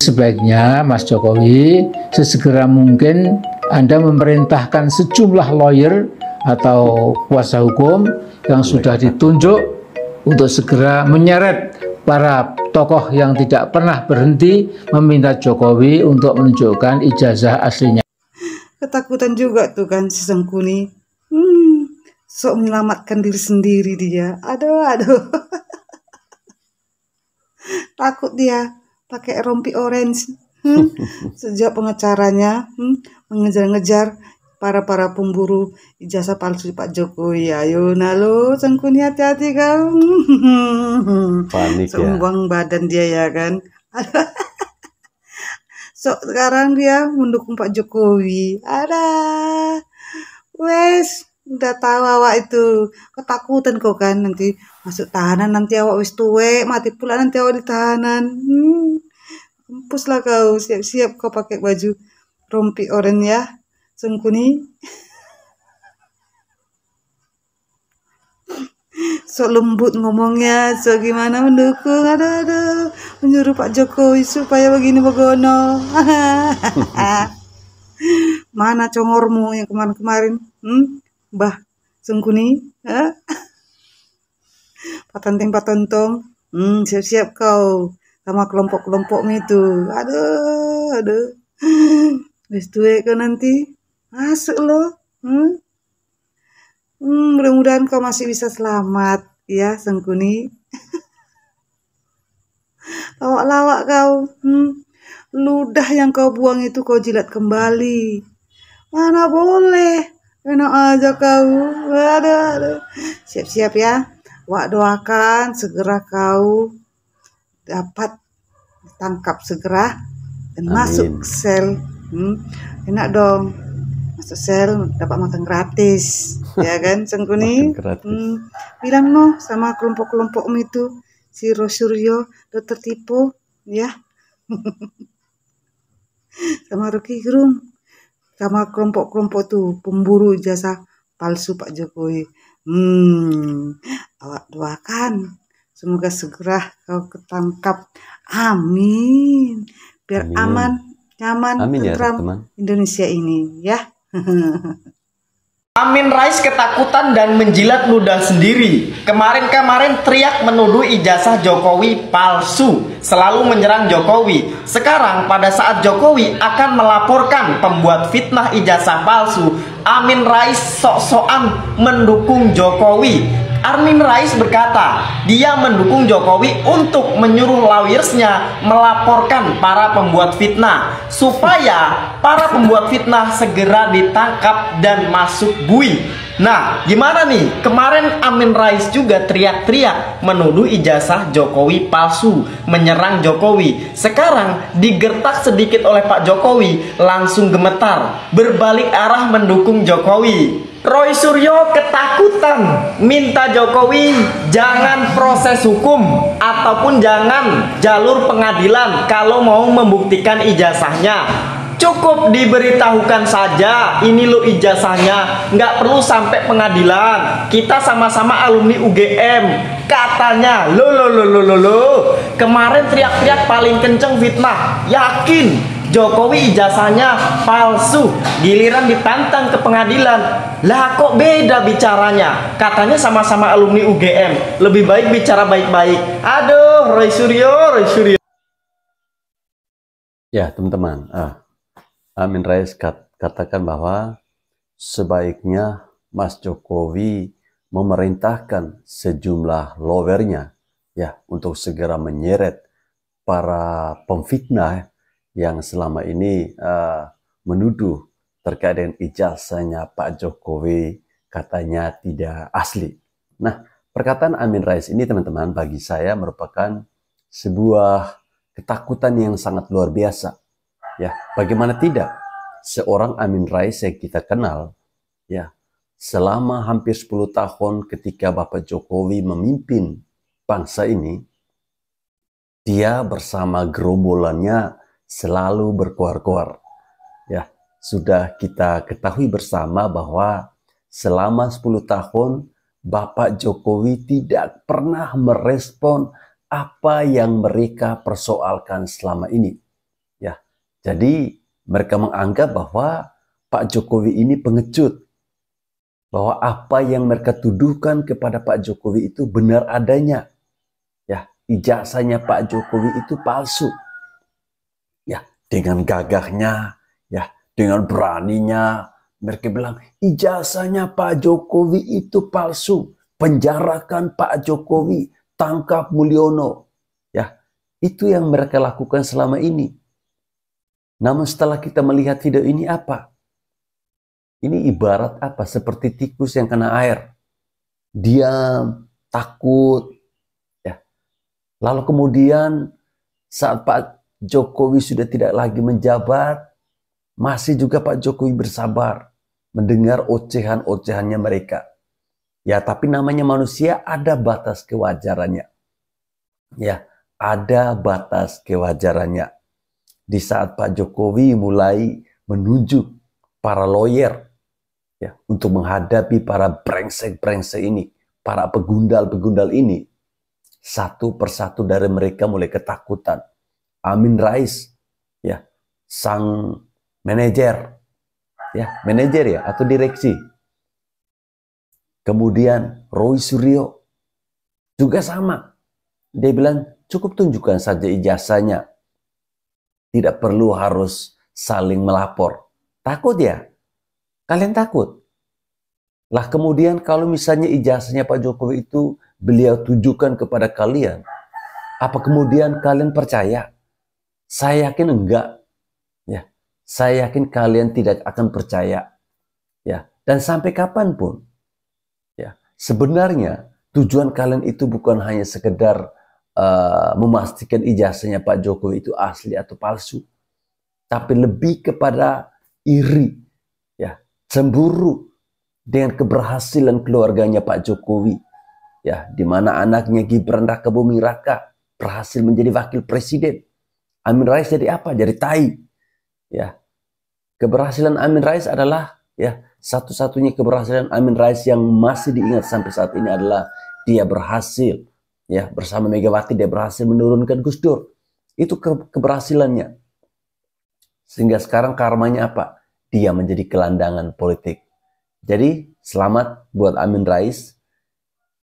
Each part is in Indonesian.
sebaiknya Mas Jokowi sesegera mungkin Anda memerintahkan sejumlah lawyer atau kuasa hukum yang sudah ditunjuk untuk segera menyeret para tokoh yang tidak pernah berhenti meminta Jokowi untuk menunjukkan ijazah aslinya. Ketakutan juga tuh kan si Sangkuni. Sok menyelamatkan diri sendiri dia. Aduh. Takut dia pakai rompi orange. Sejak pengacaranya mengejar-ngejar para pemburu ijazah palsu Pak Jokowi. Ayo nalo Sangkuni, hati-hati kau. Panik ya. Seumbang badan dia ya kan. So sekarang dia mendukung Pak Jokowi. Wes udah tahu awak itu ketakutan kok kan nanti masuk tahanan, nanti awak wis tuwek mati pula nanti awak di tahanan. Mampus lah kau, siap-siap kau pakai baju rompi oranye ya Sangkuni. So lembut ngomongnya, so gimana mendukung, aduh, menyuruh Pak Jokowi supaya begini begono. Mana congormu yang kemarin-kemarin, Mbah Sangkuni? Patenteng-patentong, siap-siap kau sama kelompok-kelompokmu itu. Aduh. Wis tuwek kau nanti, masuk lo. Mudah-mudahan kau masih bisa selamat ya Sangkuni. Lawak-lawak kau. Ludah yang kau buang itu kau jilat kembali. Mana boleh. Enak aja kau. Aduh. Siap-siap ya. Wak doakan segera kau dapat tangkap segera dan masuk sel. Enak dong. Masuk sel dapat makan gratis. Ya kan Sangkuni? Bilang no sama kelompok-kelompokmu itu. Si Rosuryo, Dr. Tipo, ya. Sama Rocky Gerung. Sama kelompok-kelompok tuh pemburu ijazah palsu Pak Jokowi. Awak doakan semoga segera kau ketangkap. Amin. Biar aman, nyaman, tentram Indonesia ini ya. Amin Rais ketakutan dan menjilat ludah sendiri. Kemarin teriak menuduh ijazah Jokowi palsu, selalu menyerang Jokowi. Sekarang pada saat Jokowi akan melaporkan pembuat fitnah ijazah palsu, Amin Rais sok-sokan mendukung Jokowi. Amin Rais berkata, dia mendukung Jokowi untuk menyuruh lawyersnya melaporkan para pembuat fitnah supaya para pembuat fitnah segera ditangkap dan masuk bui. Nah, gimana nih? Kemarin Amin Rais juga teriak-teriak menuduh ijazah Jokowi palsu, menyerang Jokowi. Sekarang digertak sedikit oleh Pak Jokowi, langsung gemetar, berbalik arah mendukung Jokowi. Roy Suryo ketakutan minta Jokowi jangan proses hukum ataupun jangan jalur pengadilan kalau mau membuktikan ijazahnya. Cukup diberitahukan saja ini lo ijazahnya, nggak perlu sampai pengadilan. Kita sama-sama alumni UGM, katanya. Lo. Kemarin teriak-teriak paling kenceng fitnah, yakin Jokowi ijazahnya palsu, giliran ditantang ke pengadilan. Lah kok beda bicaranya? Katanya sama-sama alumni UGM, lebih baik bicara baik-baik. Aduh, Roy Suryo. Ya teman-teman, Amin Rais katakan bahwa sebaiknya Mas Jokowi memerintahkan sejumlah lawyernya ya untuk segera menyeret para pemfitnah yang selama ini menuduh terkait dengan ijazahnya Pak Jokowi katanya tidak asli. Nah, perkataan Amin Rais ini teman-teman bagi saya merupakan sebuah ketakutan yang sangat luar biasa. Ya, bagaimana tidak? Seorang Amin Rais yang kita kenal ya, selama hampir 10 tahun ketika Bapak Jokowi memimpin bangsa ini, dia bersama gerombolannya selalu berkoar-koar. Ya, sudah kita ketahui bersama bahwa selama 10 tahun Bapak Jokowi tidak pernah merespon apa yang mereka persoalkan selama ini. Jadi mereka menganggap bahwa Pak Jokowi ini pengecut. Bahwa apa yang mereka tuduhkan kepada Pak Jokowi itu benar adanya. Ya, ijazahnya Pak Jokowi itu palsu. Ya, dengan gagahnya, ya, dengan beraninya mereka bilang ijazahnya Pak Jokowi itu palsu. Penjarakan Pak Jokowi, tangkap Mulyono. Ya, itu yang mereka lakukan selama ini. Namun setelah kita melihat video ini apa? Ini ibarat apa? Seperti tikus yang kena air. Diam, takut. Ya. Lalu kemudian saat Pak Jokowi sudah tidak lagi menjabat, masih juga Pak Jokowi bersabar mendengar ocehan-ocehannya mereka. Ya, tapi namanya manusia ada batas kewajarannya. Ya, ada batas kewajarannya. Di saat Pak Jokowi mulai menunjuk para lawyer ya untuk menghadapi para brengsek-brengsek ini, para pegundal-pegundal ini, satu persatu dari mereka mulai ketakutan. Amin Rais, ya, sang manajer ya atau direksi. Kemudian Roy Suryo juga sama. Dia bilang cukup tunjukkan saja ijazahnya. Tidak perlu harus saling melapor. Takut ya? Kalian takut? Lah kemudian kalau misalnya ijazahnya Pak Jokowi itu beliau tujukan kepada kalian, apa kemudian kalian percaya? Saya yakin enggak. Ya, saya yakin kalian tidak akan percaya. Ya, dan sampai kapanpun. Ya, sebenarnya tujuan kalian itu bukan hanya sekedar memastikan ijazahnya Pak Jokowi itu asli atau palsu, tapi lebih kepada iri, ya, cemburu dengan keberhasilan keluarganya Pak Jokowi, ya, di mana anaknya Gibran Rakabuming Raka berhasil menjadi wakil presiden. Amin Rais jadi apa? Jadi tai. Ya, keberhasilan Amin Rais adalah ya satu-satunya keberhasilan Amin Rais yang masih diingat sampai saat ini adalah dia berhasil. Ya, bersama Megawati dia berhasil menurunkan Gus Dur. Itu keberhasilannya. Sehingga sekarang karmanya apa? Dia menjadi gelandangan politik. Jadi selamat buat Amin Rais.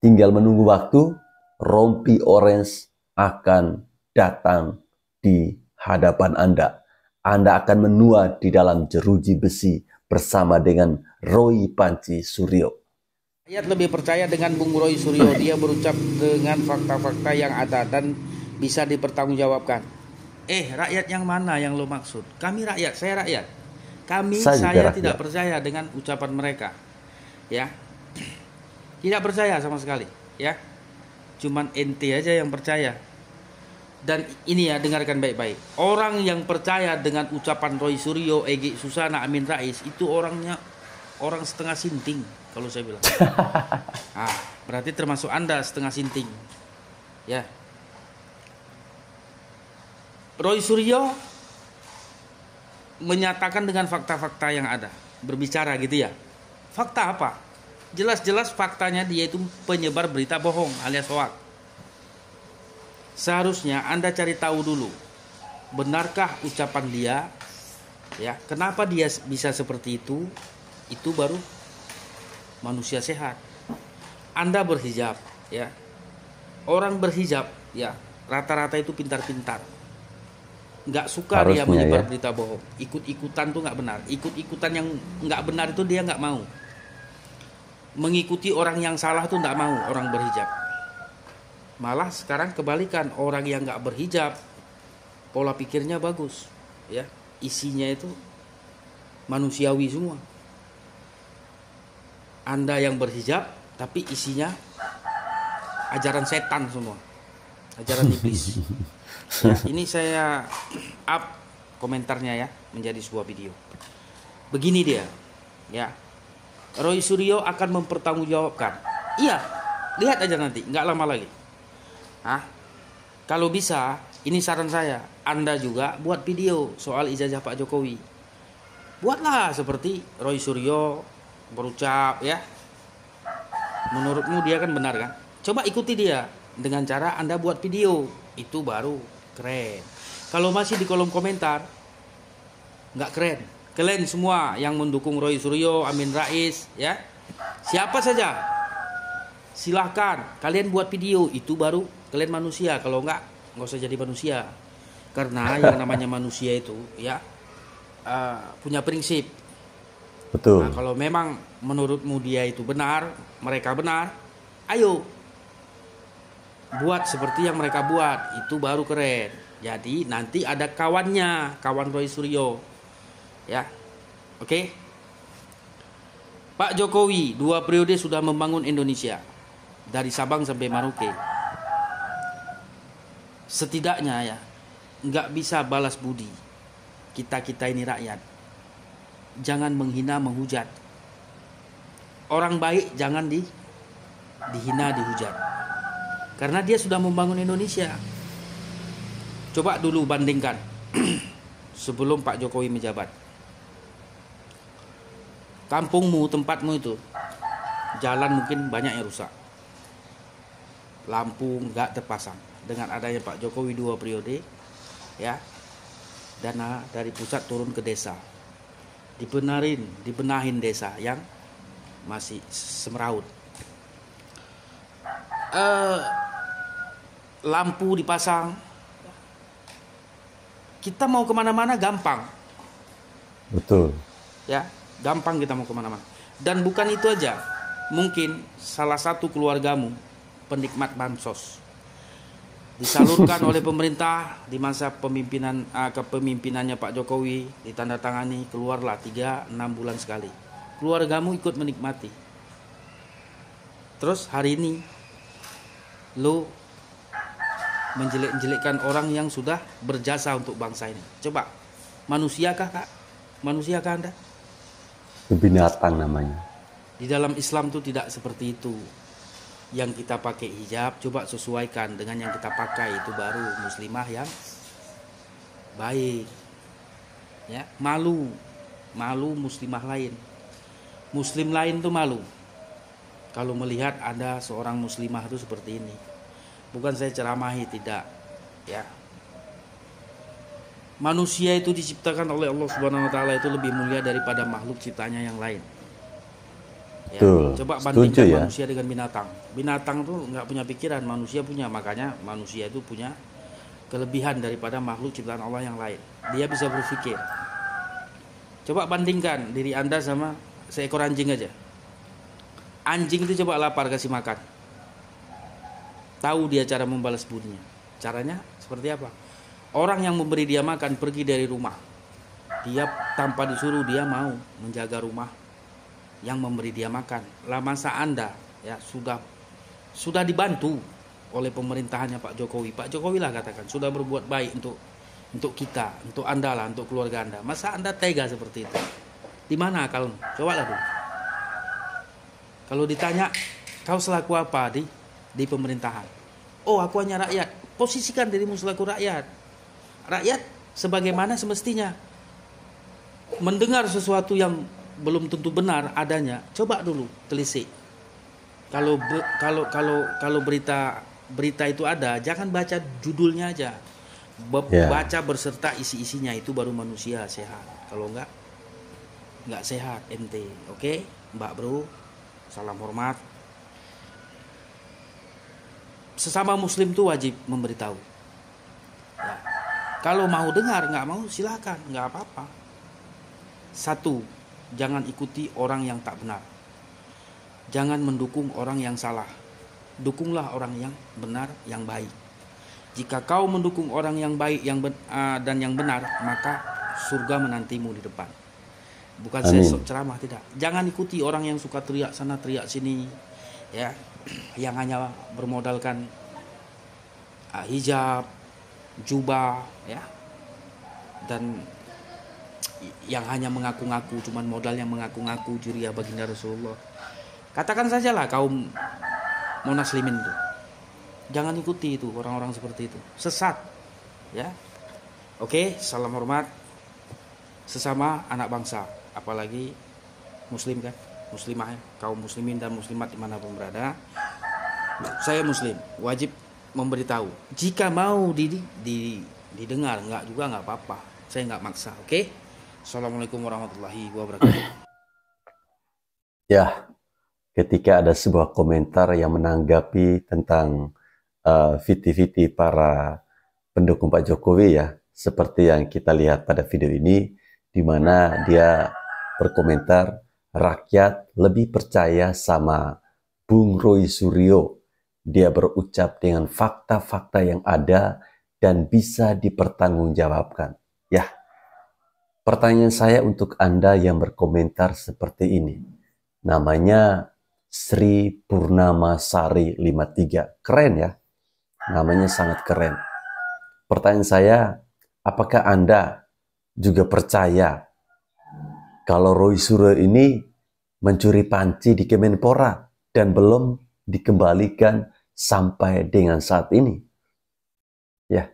Tinggal menunggu waktu, rompi orange akan datang di hadapan Anda. Anda akan menua di dalam jeruji besi bersama dengan Roy Panci Suryo. Rakyat lebih percaya dengan Bung Roy Suryo. Dia berucap dengan fakta-fakta yang ada dan bisa dipertanggungjawabkan. Rakyat yang mana yang lo maksud? Kami rakyat, saya rakyat. Saya tidak percaya dengan ucapan mereka. Ya. Tidak percaya sama sekali, ya. Cuman ente aja yang percaya. Dan ini ya, dengarkan baik-baik. Orang yang percaya dengan ucapan Roy Suryo, Egy Susana, Amin Rais itu orangnya orang setengah sinting. Kalau saya bilang, berarti termasuk Anda setengah sinting, ya. Roy Suryo menyatakan dengan fakta-fakta yang ada, berbicara gitu ya. Fakta apa? Jelas-jelas faktanya dia itu penyebar berita bohong alias hoax. Seharusnya Anda cari tahu dulu, benarkah ucapan dia, ya? Kenapa dia bisa seperti itu? Itu baru manusia sehat. Anda berhijab, ya. Orang berhijab, ya, rata-rata itu pintar-pintar. Nggak suka harusnya dia menyebar berita bohong. Ikut-ikutan tuh nggak benar. Ikut-ikutan yang nggak benar itu dia nggak mau. Mengikuti orang yang salah tuh nggak mau orang berhijab. Malah sekarang kebalikan, orang yang nggak berhijab pola pikirnya bagus, ya. Isinya itu manusiawi semua. Anda yang berhijab tapi isinya ajaran setan semua, ajaran iblis. Ya, ini saya up komentarnya ya menjadi sebuah video. Begini dia, ya. Roy Suryo akan mempertanggungjawabkan. Iya, lihat aja nanti, nggak lama lagi. Kalau bisa, ini saran saya, Anda juga buat video soal ijazah Pak Jokowi. Buatlah seperti Roy Suryo berucap, ya. Menurutmu dia kan benar kan? Coba ikuti dia dengan cara Anda buat video. Itu baru keren. Kalau masih di kolom komentar nggak keren. Kalian semua yang mendukung Roy Suryo, Amin Rais, ya, siapa saja, silahkan kalian buat video, itu baru kalian manusia. Kalau nggak usah jadi manusia, karena yang namanya manusia itu ya punya prinsip. Betul. Nah, kalau memang menurutmu dia itu benar, mereka benar, ayo buat seperti yang mereka buat, itu baru keren. Jadi nanti ada kawannya, kawan Roy Suryo, ya, oke. Pak Jokowi 2 periode sudah membangun Indonesia dari Sabang sampai Merauke. Setidaknya ya, nggak bisa balas budi. Kita ini rakyat, jangan menghina, menghujat. Orang baik jangan dihina, dihujat. Karena dia sudah membangun Indonesia. Coba dulu bandingkan sebelum Pak Jokowi menjabat. Kampungmu, tempatmu itu, jalan mungkin banyak yang rusak, lampu nggak terpasang. Dengan adanya Pak Jokowi 2 periode, ya, dana dari pusat turun ke desa, dibenahin desa yang masih semeraut. Lampu dipasang. Kita mau kemana-mana gampang. Betul. Ya, gampang kita mau kemana-mana. Dan bukan itu aja, mungkin salah satu keluargamu penikmat bansos, disalurkan oleh pemerintah di masa kepemimpinannya Pak Jokowi, ditandatangani, keluarlah 3-6 bulan sekali. Keluargamu ikut menikmati. Terus hari ini lo menjelek-jelekkan orang yang sudah berjasa untuk bangsa ini. Coba, manusiakah Kak? Manusiakah Anda? Binatang namanya. Di dalam Islam itu tidak seperti itu. Yang kita pakai hijab, coba sesuaikan dengan yang kita pakai, itu baru muslimah yang baik. Ya, malu muslimah lain. Muslim lain tuh malu kalau melihat ada seorang muslimah itu seperti ini. Bukan saya ceramahi, tidak, ya. Manusia itu diciptakan oleh Allah Subhanahu wa taala itu lebih mulia daripada makhluk ciptanya yang lain. Ya, coba bandingkan manusia dengan binatang. Binatang tuh nggak punya pikiran, manusia punya. Makanya manusia itu punya kelebihan daripada makhluk ciptaan Allah yang lain. Dia bisa berpikir. Coba bandingkan diri Anda sama seekor anjing aja. Anjing itu coba lapar kasih makan, tahu dia cara membalas budinya. Caranya seperti apa? Orang yang memberi dia makan pergi dari rumah, dia tanpa disuruh dia mau menjaga rumah yang memberi dia makan. Lah masa Anda ya sudah dibantu oleh pemerintahannya Pak Jokowi. Pak Jokowi lah katakan sudah berbuat baik untuk kita, untuk Anda lah, untuk keluarga Anda. Masa Anda tega seperti itu? Di mana akalmu? Coba lah dulu. Kalau ditanya, kau selaku apa di pemerintahan? Oh, aku hanya rakyat. Posisikan dirimu selaku rakyat. Rakyat sebagaimana semestinya. Mendengar sesuatu yang belum tentu benar adanya, coba dulu telisik. Kalau berita itu ada, jangan baca judulnya aja. Baca berserta isi-isinya, itu baru manusia sehat. Kalau enggak sehat ente. Oke, Mbak Bro. Salam hormat. Sesama muslim tuh wajib memberitahu. Ya. Kalau mau dengar, nggak mau silakan, nggak apa-apa. 1, jangan ikuti orang yang tak benar. Jangan mendukung orang yang salah. Dukunglah orang yang benar, yang baik. Jika kau mendukung orang yang baik dan yang benar, maka surga menantimu di depan. Bukan saya sok ceramah, tidak. Jangan ikuti orang yang suka teriak sana teriak sini, ya, yang hanya bermodalkan hijab, jubah, ya, dan yang hanya mengaku-ngaku, cuman modalnya mengaku-ngaku juriya baginda Rasulullah. Katakan sajalah kaum Monaslimin itu, jangan ikuti itu orang-orang seperti itu, sesat, ya. Oke, salam hormat sesama anak bangsa, apalagi muslim kan, muslimah ya, kaum muslimin dan muslimat dimanapun berada. Saya muslim, wajib memberitahu. Jika mau didengar, enggak juga nggak apa-apa, saya nggak maksa. Oke, Assalamualaikum warahmatullahi wabarakatuh. Ya, ketika ada sebuah komentar yang menanggapi tentang viti-viti para pendukung Pak Jokowi ya, seperti yang kita lihat pada video ini, di mana dia berkomentar, rakyat lebih percaya sama Bung Roy Suryo. Dia berucap dengan fakta-fakta yang ada dan bisa dipertanggungjawabkan. Ya, pertanyaan saya untuk Anda yang berkomentar seperti ini. Namanya Sri Purnamasari 53. Keren ya? Namanya sangat keren. Pertanyaan saya, apakah Anda juga percaya kalau Roy Suryo ini mencuri panci di Kemenpora dan belum dikembalikan sampai dengan saat ini? Ya,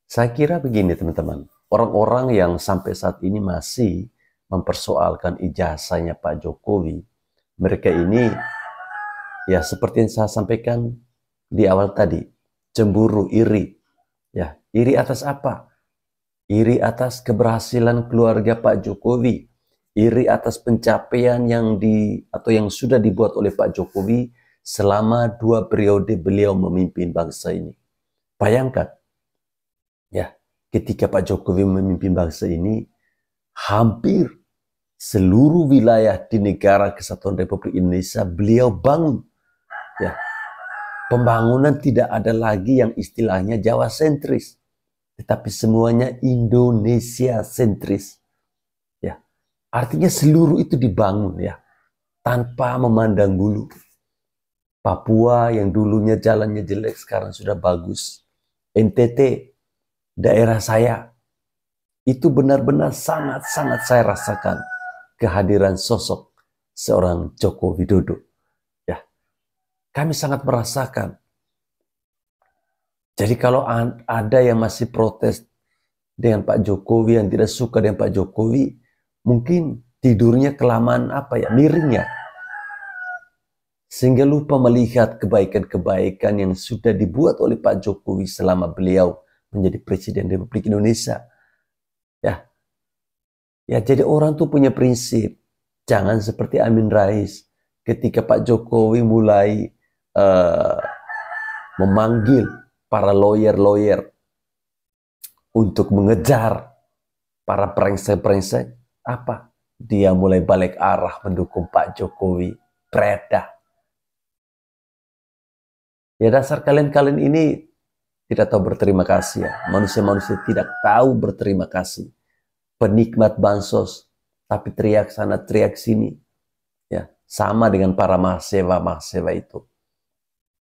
saya kira begini teman-teman. Orang-orang yang sampai saat ini masih mempersoalkan ijazahnya Pak Jokowi, mereka ini ya seperti yang saya sampaikan di awal tadi, cemburu, iri. Ya, iri atas apa? Iri atas keberhasilan keluarga Pak Jokowi, iri atas pencapaian yang sudah dibuat oleh Pak Jokowi selama 2 periode beliau memimpin bangsa ini. Bayangkan, ya, ketika Pak Jokowi memimpin bangsa ini, hampir seluruh wilayah di negara Kesatuan Republik Indonesia beliau bangun. Ya, pembangunan tidak ada lagi yang istilahnya Jawa sentris, tetapi semuanya Indonesia sentris. Ya, artinya seluruh itu dibangun ya, tanpa memandang bulu. Papua yang dulunya jalannya jelek sekarang sudah bagus. NTT, daerah saya, itu benar-benar sangat-sangat saya rasakan kehadiran sosok seorang Joko Widodo. Ya, kami sangat merasakan. Jadi kalau ada yang masih protes dengan Pak Jokowi, yang tidak suka dengan Pak Jokowi, mungkin tidurnya kelamaan miring ya. Sehingga lupa melihat kebaikan-kebaikan yang sudah dibuat oleh Pak Jokowi selama beliau menjadi Presiden Republik Indonesia. Ya, jadi orang tuh punya prinsip. Jangan seperti Amin Rais. Ketika Pak Jokowi mulai memanggil para lawyer-lawyer untuk mengejar para brengsek-brengsek, dia mulai balik arah mendukung Pak Jokowi. Preda. Ya, dasar kalian ini tidak tahu berterima kasih ya. Manusia-manusia tidak tahu berterima kasih. Penikmat bansos, tapi teriak sana, teriak sini. Ya, sama dengan para mahasiswa itu.